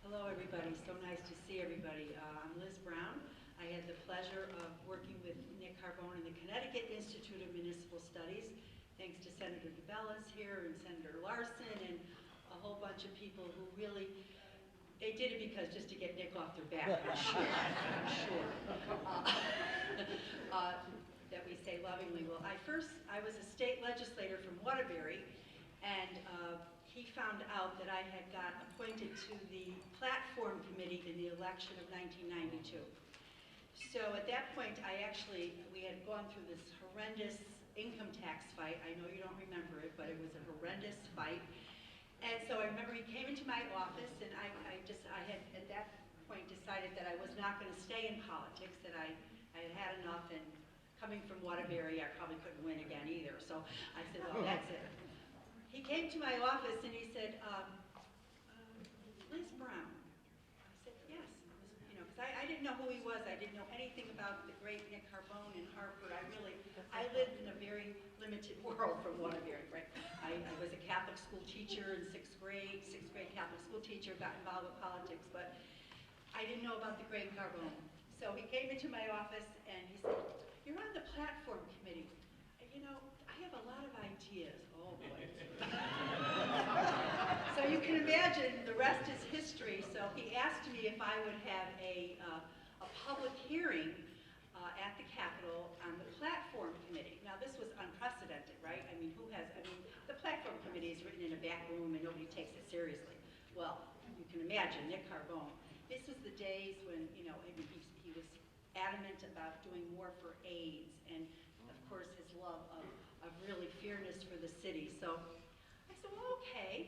Hello, everybody. So nice to see everybody. I'm Liz Brown. I had the pleasure of working with Nick Carbone in the Connecticut Institute of Municipal Studies, thanks to Senator DeBellis here and Senator Larson and a whole bunch of people who really, they did it because just to get Nick off their back, I'm sure. That we say lovingly. Well, I was a state legislator from Waterbury, and he found out that I had got appointed to the platform committee in the election of 1992. So at that point, we had gone through this horrendous income tax fight. I know you don't remember it, but it was a horrendous fight. And so I remember he came into my office, and I had at that point decided that I was not going to stay in politics, that I had had enough, and coming from Waterbury, I probably couldn't win again either. So I said, well, that's it. He came to my office and he said, Liz Brown. I said, yes. Because I didn't know who he was. I didn't know anything about the great Nick Carbone in Hartford. I lived in a very limited world from Waterbury, right? I was a Catholic school teacher in sixth grade Catholic school teacher, got involved with politics, but I didn't know about the great Carbone. So he came into my office and he said, you're on the platform committee. I have a lot of ideas. Oh boy. So you can imagine the rest is history. So he asked me if I would have a public hearing at the Capitol on the platform committee. Now this was unprecedented, right? The platform committee is written in a back room and nobody takes it seriously. Well, you can imagine Nick Carbone. This was the days when, he was adamant about doing more for AIDS, and of course his love of really fairness for the city. So I said, well, okay,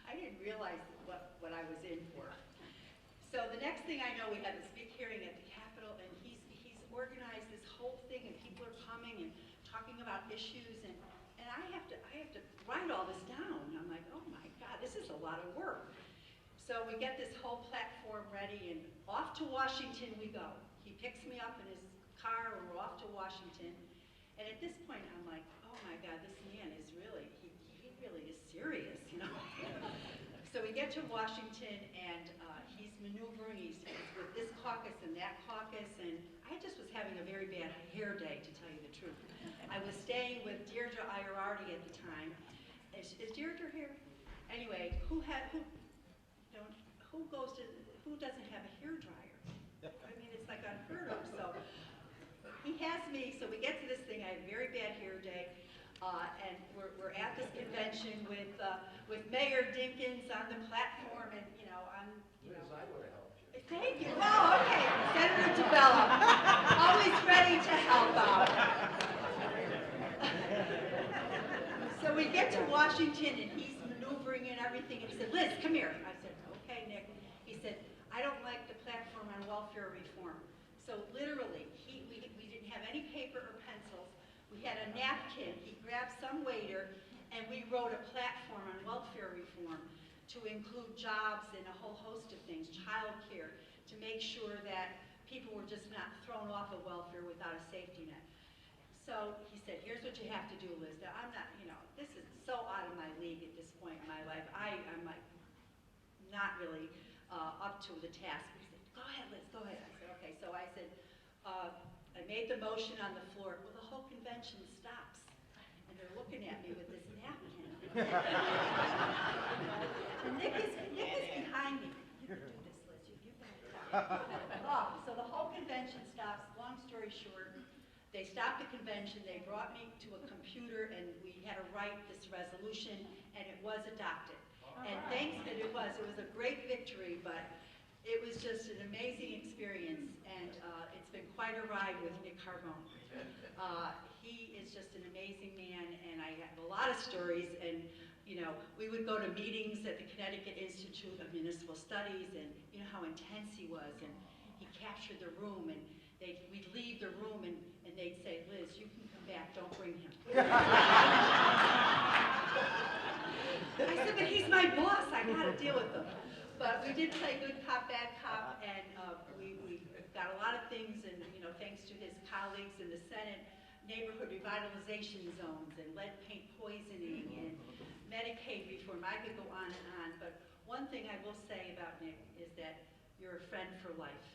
I didn't realize what I was in for. So the next thing I know, we had this big hearing at the Capitol, and he's organized this whole thing, and people are coming and talking about issues, and I have to write all this down. I'm like, oh my God, this is a lot of work. So we get this whole platform ready, and off to Washington we go. He picks me up in his car, and we're off to Washington. And at this point, I'm like, oh my God, this man is really, he really is serious, So we get to Washington, and he's maneuvering. He's with this caucus and that caucus, and I just was having a very bad hair day, to tell you the truth. I was staying with Deirdre Iorardi at the time. Is Deirdre here? Anyway, who doesn't have a hair dryer? It's like unheard of. So he has me, so we get to this thing. I have a very bad hair day, and we're at this convention with Mayor Dinkins on the platform, and I'm I would have helped you. Thank you. Oh, okay. Senator DeBellis, always ready to help out. So we get to Washington, and he's maneuvering and everything, and he said, Liz, come here. I said, okay, Nick. He said, I don't like the platform on welfare reform. So literally, we didn't have any paper or pencils. We had a napkin. He grabbed some waiter, and we wrote a platform on welfare reform to include jobs and a whole host of things, child care, to make sure that people were just not thrown off of welfare without a safety net. So he said, here's what you have to do, Liz. Now, I'm not, this is so out of my league at this point in my life. I'm like not really up to the task. He said, go ahead, Liz, go ahead. I said, okay. So I said, I made the motion on the floor. Well, the whole convention stops, and they're looking at me with this napkin. And Nick is behind me. You can do this, Liz. You got it. So the whole convention stops. Long story short, they stopped the convention. They brought me to a computer, and we had to write this resolution, and it was adopted. And it was a great victory, but it was just an amazing experience, and it's been quite a ride with Nick Carbone. He is just an amazing man, and I have a lot of stories, and we would go to meetings at the Connecticut Institute of Municipal Studies, and you know how intense he was, and he captured the room, and we'd leave the room, and they'd say, Liz, you can come back, don't bring him. I said, but he's my boss, I gotta deal with him. But we did play good cop, bad cop, and we got a lot of things, and thanks to his colleagues in the Senate, neighborhood revitalization zones, and lead paint poisoning, and Medicaid reform. I could go on and on, but one thing I will say about Nick is that you're a friend for life.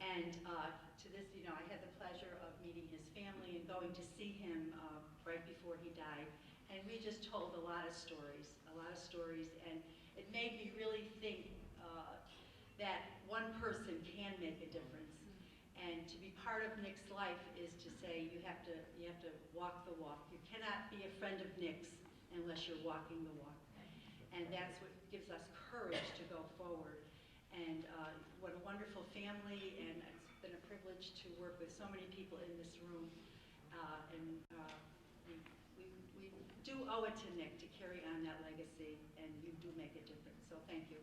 And to this, I had the pleasure of meeting his family and going to see him right before he died. And we just told a lot of stories, and it made me really think that one person can make a difference. And to be part of Nick's life is to say you have to walk the walk. You cannot be a friend of Nick's unless you're walking the walk. And that's what gives us courage to go forward. And what a wonderful family, and it's been a privilege to work with so many people in this room. We do owe it to Nick to carry on that legacy, and you do make a difference. So thank you.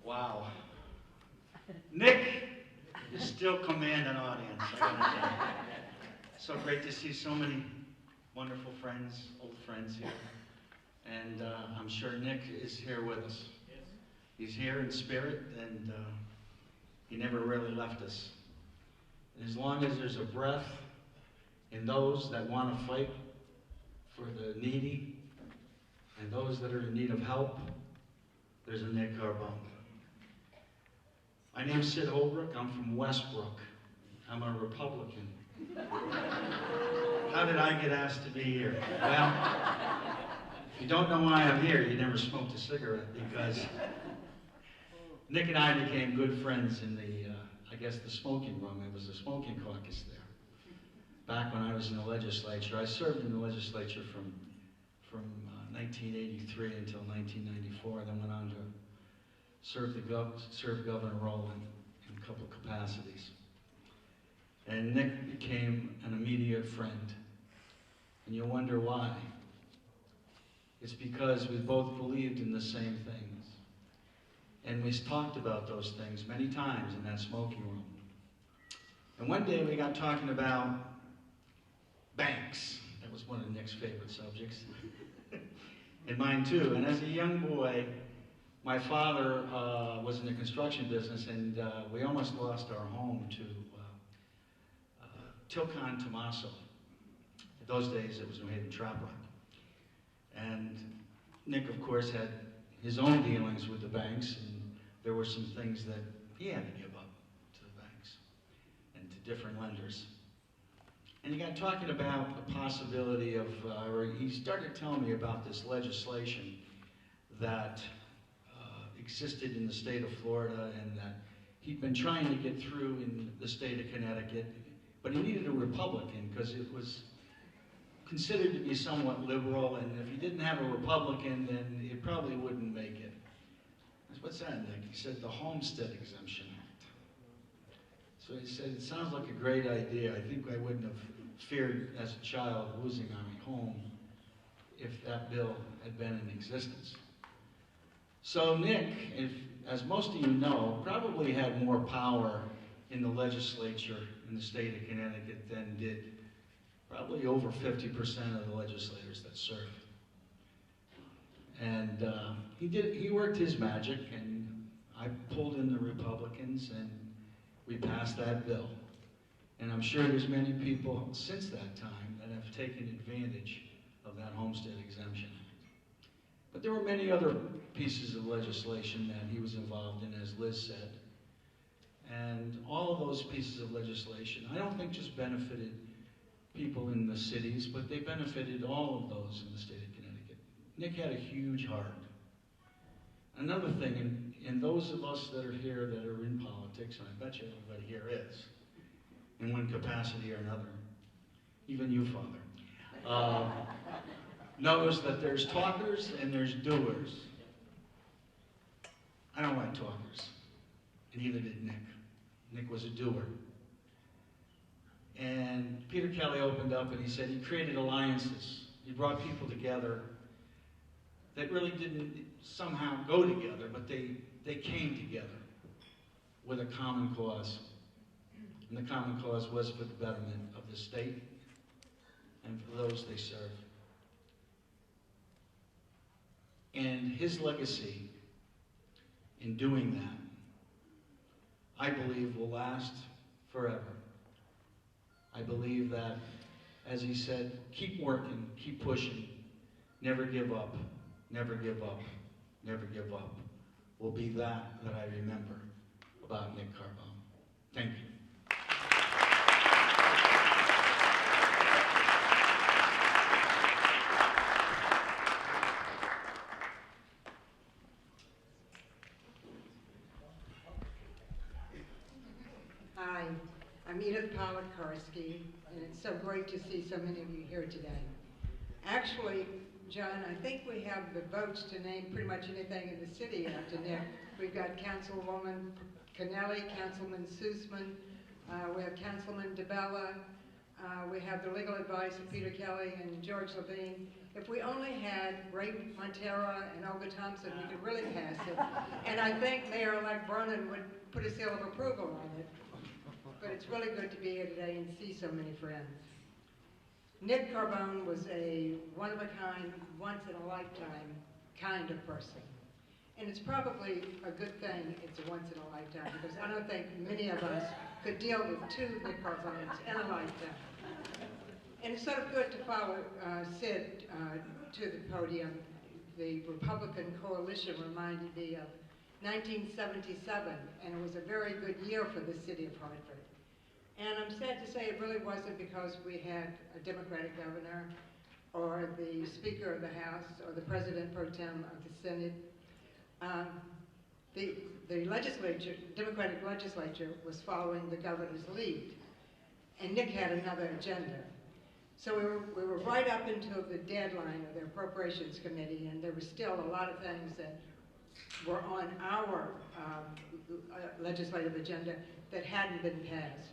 Wow. Nick, you still command an audience. I gotta tell you. So great to see so many wonderful friends, old friends here. And I'm sure Nick is here with us. He's here in spirit, and he never really left us. And as long as there's a breath in those that want to fight for the needy and those that are in need of help, there's a Nick Carbone. My name's Sid Holbrook. I'm from Westbrook. I'm a Republican. How did I get asked to be here? Well, if you don't know why I'm here, you never smoked a cigarette, because Nick and I became good friends in the, the smoking room. It was a smoking caucus there. Back when I was in the legislature. I served in the legislature from 1983 until 1994, then went on to serve Governor Rowland in a couple of capacities. And Nick became an immediate friend. And you wonder why. It's because we both believed in the same things. And we talked about those things many times in that smoking room. And one day we got talking about banks. That was one of Nick's favorite subjects. And mine too. And as a young boy, my father was in the construction business, and we almost lost our home to Tilcon Tomaso. In those days, it was New Haven Trap Rock. And Nick, of course, had his own dealings with the banks, and there were some things that he had to give up to the banks and to different lenders. And he got talking about the possibility of, or he started telling me about this legislation that existed in the state of Florida, and that he'd been trying to get through in the state of Connecticut, but he needed a Republican because it was considered to be somewhat liberal, and if he didn't have a Republican, then it probably wouldn't make it. I said, "What's that, Nick?" He said, "The Homestead Exemption Act." So he said, "It sounds like a great idea. I think I wouldn't have feared as a child losing my home if that bill had been in existence." So Nick, as most of you know, probably had more power in the legislature in the state of Connecticut than did probably over 50% of the legislators that served. And he worked his magic, and I pulled in the Republicans, and we passed that bill. And I'm sure there's many people since that time that have taken advantage of that Homestead Exemption Act. But there were many other pieces of legislation that he was involved in, as Liz said. And all of those pieces of legislation, I don't think just benefited people in the cities, but they benefited all of those in the state of Connecticut. Nick had a huge heart. Another thing, and those of us that are here that are in politics, and I bet you everybody here is, in one capacity or another, even you, Father, knows that there's talkers and there's doers. I don't like talkers, and neither did Nick. Nick was a doer. And Peter Kelly opened up and he said he created alliances. He brought people together that really didn't somehow go together, but they came together with a common cause. And the common cause was for the betterment of the state and for those they serve. And his legacy in doing that, I believe, will last forever. I believe that, as he said, keep working, keep pushing, never give up, never give up, never give up, will be that I remember about Nick Carbone. Thank you. Hi, I'm Edith Pollock Karsky, and it's so great to see so many of you here today. Actually, John, I think we have the votes to name pretty much anything in the city after Nick. We've got Councilwoman Kennelly, Councilman Sussman, we have Councilman DeBella, we have the legal advice of Peter Kelly and George Levine. If we only had Ray Montero and Olga Thompson, we could really pass it. And I think Mayor-elect Bronin would put a seal of approval on it. But it's really good to be here today and see so many friends. Nick Carbone was a one-of-a-kind, once-in-a-lifetime kind of person. And it's probably a good thing it's a once-in-a-lifetime, because I don't think many of us could deal with two Nick Carbones in a lifetime. And it's sort of good to follow Sid to the podium. The Republican coalition reminded me of 1977, and it was a very good year for the city of Hartford. And I'm sad to say it really wasn't because we had a Democratic governor, or the Speaker of the House, or the President pro tem of the Senate. The legislature, Democratic legislature, was following the governor's lead, and Nick had another agenda. So we were right up until the deadline of the Appropriations Committee, and there were still a lot of things that were on our legislative agenda that hadn't been passed.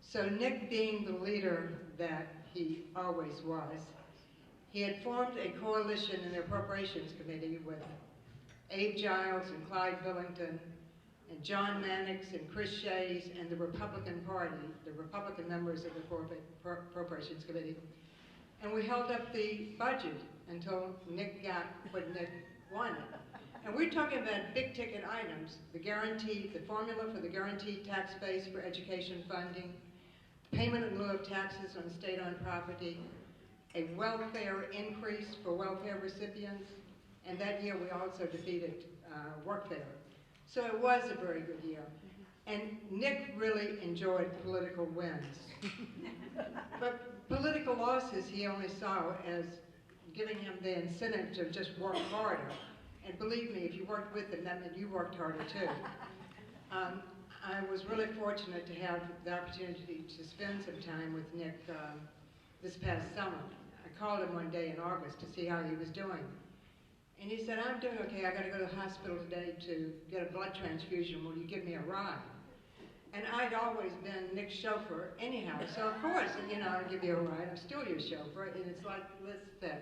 So Nick, being the leader that he always was, he had formed a coalition in the Appropriations Committee with Abe Giles and Clyde Billington and John Mannix and Chris Shays and the Republican Party, the Republican members of the Appropriations Committee. And we held up the budget until Nick got what Nick wanted. And we're talking about big ticket items, the formula for the guaranteed tax base for education funding, payment in lieu of taxes on state-owned property, a welfare increase for welfare recipients, and that year we also defeated workfare. So it was a very good year. And Nick really enjoyed political wins. But political losses he only saw as giving him the incentive to just work harder. And believe me, if you worked with him, that meant you worked harder too. I was really fortunate to have the opportunity to spend some time with Nick this past summer. I called him one day in August to see how he was doing. And he said, I'm doing okay, I gotta go to the hospital today to get a blood transfusion, will you give me a ride? And I'd always been Nick's chauffeur anyhow, so of course, you know, I'd give you a ride, I'm still your chauffeur, and it's like Liz said,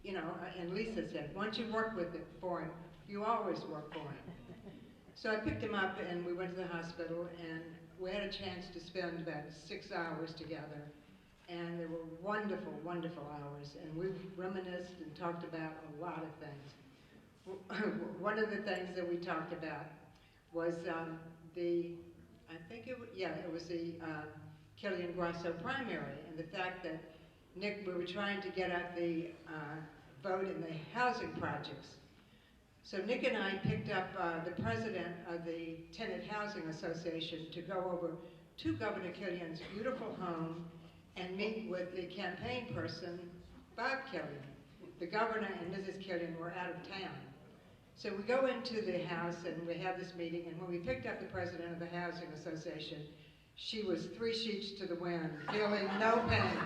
you know, and Lisa said, once you work with it for him, you always work for him. So I picked him up and we went to the hospital and we had a chance to spend about 6 hours together. And they were wonderful, wonderful hours. And we reminisced and talked about a lot of things. One of the things that we talked about was it was the Killian Grosso primary, and the fact that Nick, we were trying to get at the vote in the housing projects. So Nick and I picked up the president of the Tenant Housing Association to go over to Governor Killian's beautiful home and meet with the campaign person, Bob Killian. The governor and Mrs. Killian were out of town. So we go into the house and we have this meeting, and when we picked up the president of the Housing Association, she was 3 sheets to the wind, feeling no pain.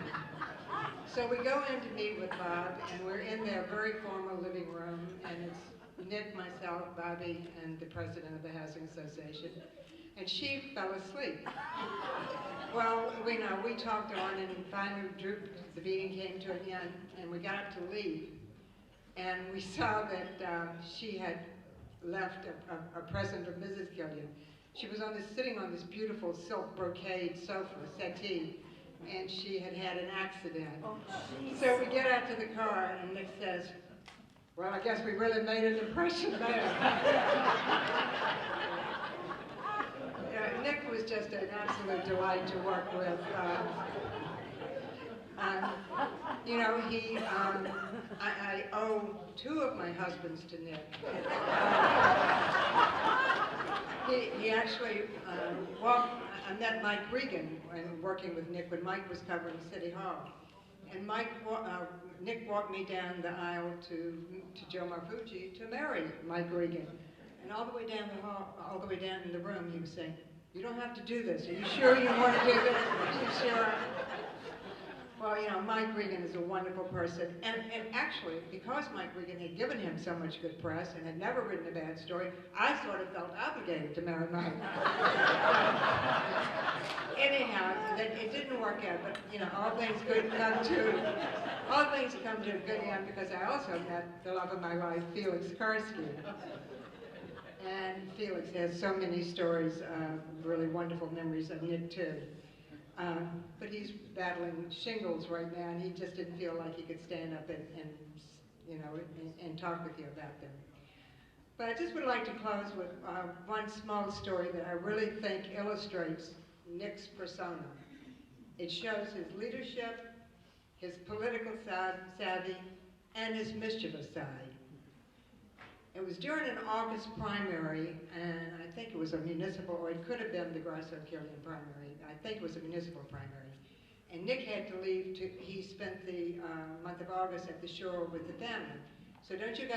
So we go in to meet with Bob, and we're in their very formal living room, and it's Nick, myself, Bobby, and the president of the Housing Association, and she fell asleep. Well, we talked on, and finally the meeting came to an end, and we got up to leave. and we saw that she had left a present of Mrs. Killian. She was sitting on this beautiful silk brocade sofa, settee, and she had had an accident. So we get out to the car, and Nick says, "Well, I guess we really made an impression there." Nick was just an absolute delight to work with. You know, I owe 2 of my husbands to Nick. He actually I met Mike Regan when working with Nick when Mike was covering City Hall. And Nick walked me down the aisle to Joe Marfucci to marry Mike Regan. And all the way down the hall, all the way down in the room, he was saying, "You don't have to do this. Are you sure you want to do this? Are you sure?" Well, you know, Mike Regan is a wonderful person. And actually, because Mike Regan had given him so much good press and had never written a bad story, I sort of felt obligated to marry Mike. Anyhow, it didn't work out, but, you know, all things come to a good end, because I also met the love of my life, Felix Karsky. And Felix has so many stories, really wonderful memories of Nick, too. But he's battling shingles right now, and he just didn't feel like he could stand up and talk with you about them. But I just would like to close with one small story that I really think illustrates Nick's persona. It shows his leadership, his political savvy, and his mischievous side. It was during an August primary, and I think it was a municipal, or it could have been the Grasso-Killian primary. I think it was a municipal primary. And Nick had to leave. He spent the month of August at the shore with the family. So don't you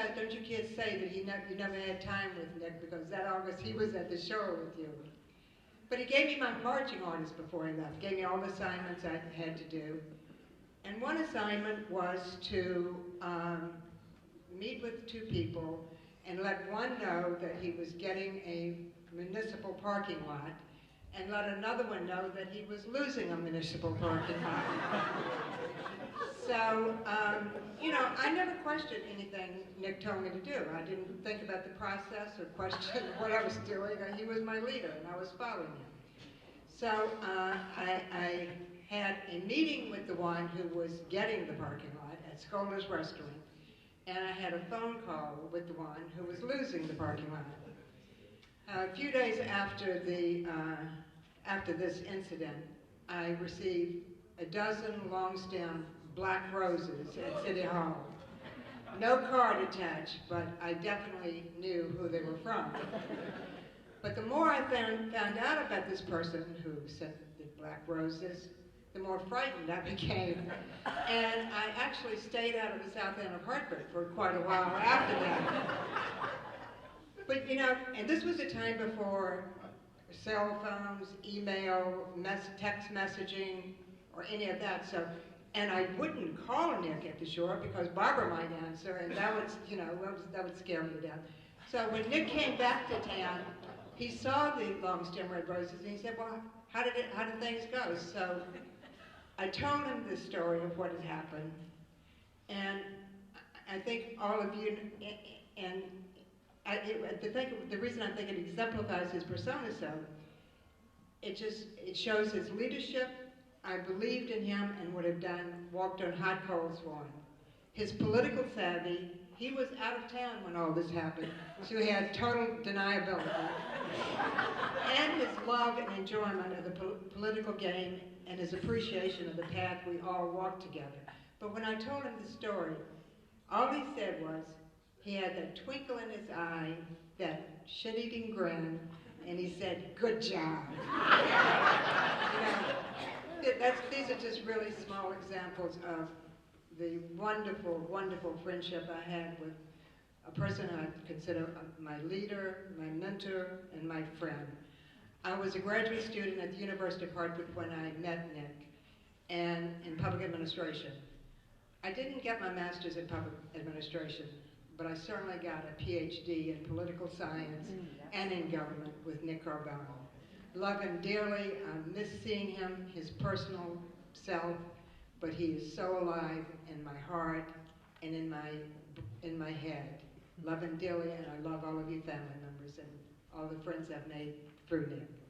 kids say that you never had time with Nick, because that August he was at the shore with you. But he gave me my marching orders before he left. Gave me all the assignments I had to do. And one assignment was to meet with 2 people and let one know that he was getting a municipal parking lot, and let another one know that he was losing a municipal parking lot. So, you know, I never questioned anything Nick told me to do. I didn't think about the process or question what I was doing. He was my leader, and I was following him. So I had a meeting with the one who was getting the parking lot at Scholar's Restaurant, and I had a phone call with the one who was losing the parking lot. A few days after this incident, I received a dozen long-stem black roses at City Hall. No card attached, but I definitely knew who they were from. But the more I found out about this person who sent the black roses, the more frightened I became. And I actually stayed out of the south end of Hartford for quite a while after that. But, you know, and this was a time before cell phones, email, text messaging, or any of that. So, and I wouldn't call Nick at the shore because Barbara might answer, and that would, you know, that would scare me to death. So when Nick came back to town, he saw the long stem red roses, and he said, "Well, how did things go?" So I told him the story of what had happened, and I think all of you, and the reason I think it exemplifies his persona so, it shows his leadership. I believed in him and would have walked on hot coals for him. His political savvy, he was out of town when all this happened, so he had total deniability. And his love and enjoyment of the political game and his appreciation of the path we all walked together. But when I told him the story, all he said was, he had that twinkle in his eye, that shit-eating grin, and he said, "Good job." You know, these are just really small examples of the wonderful, wonderful friendship I had with a person I consider my leader, my mentor, and my friend. I was a graduate student at the University of Hartford when I met Nick, and in public administration. I didn't get my master's in public administration, but I certainly got a PhD in political science and in government with Nick Carbone. Love him dearly. I miss seeing him, his personal self, but he is so alive in my heart and in in my head. Love him dearly, and I love all of you family members and all the friends I've made through Nick.